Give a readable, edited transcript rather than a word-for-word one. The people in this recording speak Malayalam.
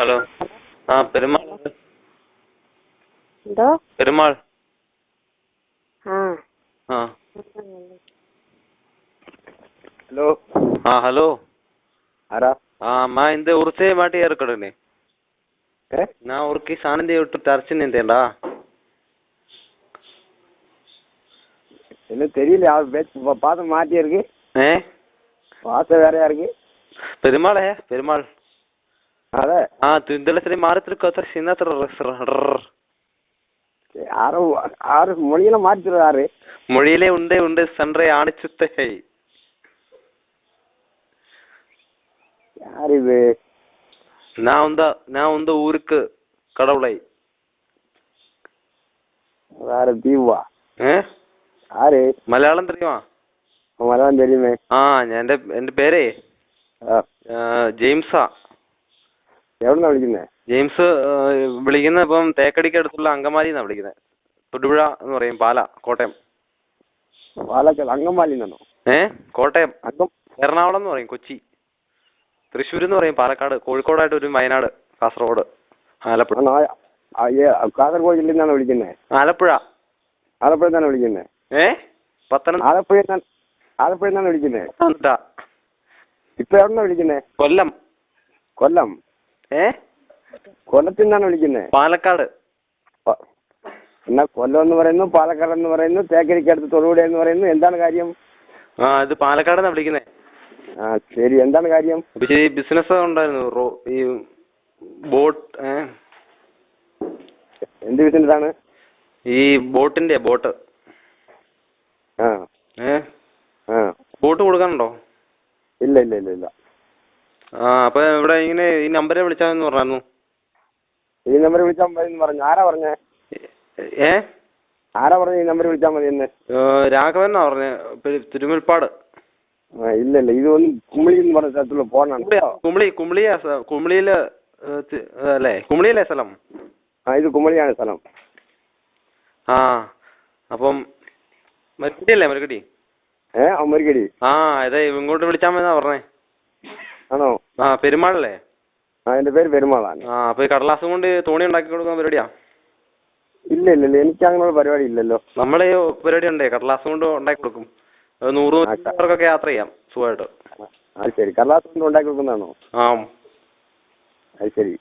ഹലോ. ആ പെരുമാൾ. എന്തോ പെരുമാൾ. ആ ആ ಹಲೋ. ಹಾ ಹಲೋ. ಆರಾ? ಮಾ ಇಂದೆ ಉರ್ಸೆ ಮಾಟಿ ಯಾರು ಕಡೆನೆ ನಾ ಉರ್ಕಿ ಸಾನಂದಿ ಒಟ್ಟು ತರ್ಸಿನಿಂತೇಂಡ என்ன தெரியல, பாசம் மாற்றி இருக்கு. பாசம் வேறையா இருக்கு. பெருமாளே பெருமாள். അതെ. ഇന്നലെ സരി മാറത്തിരിക്കോ സിന്നത്ര ആറ് ആറ് മൊഴിയിലെ മാറ്റിത്തരും. ആറ് மொழியிலே உண்டே உண்டு சன்றை ஆணிச்சுத்தை. யார் இது? நான் உந்த ஊருக்கு கடவுளை. வேற தீவா? ആര്? മലയാളം தெரியுமா? മലയാളം தெரியுமே. എന്റെ പേരേ ജെയിംസാ. എവിടുന്നാ വിളിക്കുന്നേ? ജെയിംസ് വിളിക്കുന്ന ഇപ്പം തേക്കടിക്ക് അടുത്തുള്ള അങ്കമാലിന്നാ വിളിക്കുന്നത്. തൊടുപുഴ എന്ന് പറയും, പാല, കോട്ടയം. പാലക്കാട് അങ്കമാലി നിന്നോ? കോട്ടയം. എറണാകുളം എന്ന് പറയും, കൊച്ചി. തൃശ്ശൂർ എന്ന് പറയും, പാലക്കാട്. കോഴിക്കോടായിട്ട് ഒരു വയനാട്, കാസർഗോഡ്, ആലപ്പുഴ. കാസർഗോഡ് ജില്ലയിൽ നിന്നാണ് വിളിക്കുന്നത്? ആലപ്പുഴ. ആലപ്പുഴ നിന്നാണ് വിളിക്കുന്നത്? ആലപ്പുഴ നിന്നാണ് വിളിക്കുന്നത്. ഇപ്പൊ എവിടുന്നാ വിളിക്കുന്നത്? കൊല്ലം. കൊല്ലം? കൊല്ലത്തിൽ നിന്നാണ് വിളിക്കുന്നത്? പാലക്കാട്. എന്നാ കൊല്ലം എന്ന് പറയുന്നു, പാലക്കാട് എന്ന് പറയുന്നു, തേക്കരിക്കടുത്ത് തൊടുപുഴ എന്ന് പറയുന്നു. എന്താണ് കാര്യം? ഇത് പാലക്കാട് വിളിക്കുന്നത്. ശരി, എന്താണ് കാര്യം? ബിസിനസ് ഉണ്ടായിരുന്നു, ഈ ബോട്ട്. എന്ത് ബിസിനസ് ആണ്? ഈ ബോട്ട്. ബോട്ട് കൊടുക്കാനുണ്ടോ? ഇല്ല ഇല്ല ഇല്ല ഇല്ല. അപ്പൊ ഇവിടെ ഇങ്ങനെ ഈ നമ്പരെ വിളിച്ചാന്ന് പറഞ്ഞു. ഈ നമ്പർ വിളിച്ചാൽ മതി എന്ന് പറഞ്ഞു. ആരാ പറഞ്ഞേ? ആരാ പറഞ്ഞ ഈ നമ്പർ വിളിച്ചാൽ മതി എന്ന്? രാഘവൻ എന്നാ പറഞ്ഞ, തിരുമുൽപ്പാട്. ഇല്ല ഇല്ല, ഇത് ഒന്ന് കുമിളി എന്ന് പറഞ്ഞ സ്ഥലത്തുള്ള ഫോണാണ്. കുമിളിയില് അല്ലേ? കുമിളിയിലെ സ്ഥലം? ഇത് കുമളിയാണ് സ്ഥലം. അപ്പം മരക്കടി അല്ലേ? മരക്കടി. മരക്കടി. അതെ, ഇങ്ങോട്ട് വിളിച്ചാൽ മതി പറഞ്ഞേ. ആണോ? പെരുമാളല്ലേ? എന്റെ പേര് പെരുമാളാണ്. അപ്പൊ ഈ കടലാസം കൊണ്ട് തോണി ഉണ്ടാക്കി കൊടുക്കാൻ പരിപാടിയാ? ഇല്ല ഇല്ല ഇല്ല, എനിക്ക് അങ്ങനെയുള്ള പരിപാടി ഇല്ലല്ലോ. നമ്മളെ പരിപാടി ഉണ്ടേ, കടലാസം കൊണ്ട് ഉണ്ടാക്കി കൊടുക്കും. 100 യാത്ര ചെയ്യാം സുഖമായിട്ട്. ശരി, കടലാസം കൊണ്ട് ഉണ്ടാക്കി കൊടുക്കുന്നതാണോ? ആ, അത് ശരി.